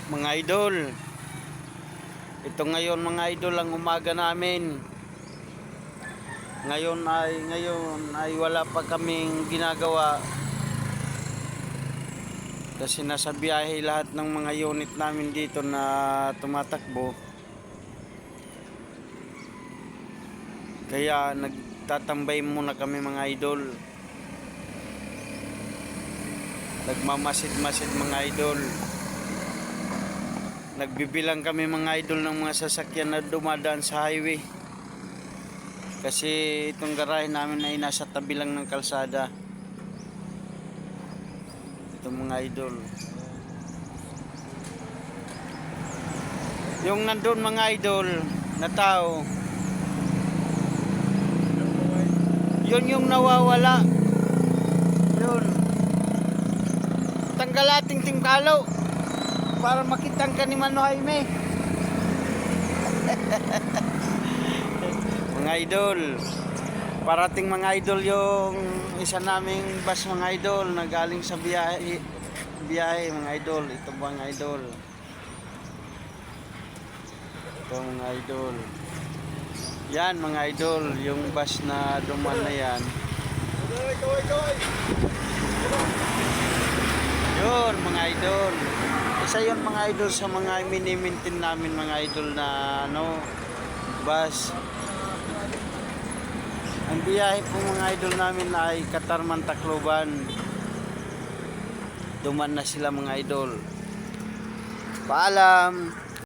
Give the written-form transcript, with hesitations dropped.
Mga idol, ito ngayon mga idol ang umaga namin. Ngayon ay wala pa kaming ginagawa kasi nasa biyahe lahat ng mga unit namin dito na tumatakbo. Kaya nagtatambay muna kami mga idol. Nagmamasid-masid mga idol. Nagbibilang kami mga idol ng mga sasakyan na dumadaan sa highway. Kasi itong garahe namin ay nasa tabi lang ng kalsada. Ito mga idol. Yung nandun mga idol na tao, yun yung nawawala. Yun. Tanggal ating tingkalo para makitang ka ni Mano Jaime. Mga idol, parating mga idol yung isa naming bus mga idol na galing sa biyahe mga idol. Ito mga idol, ito mga idol, yan mga idol, yung bus na duman na yan. Yun mga idol, isa yun mga idol sa mga mini-maintain namin mga idol na bus. Ang biyahe po mga idol namin ay Katarman, Tacloban. Duman na sila mga idol. Paalam.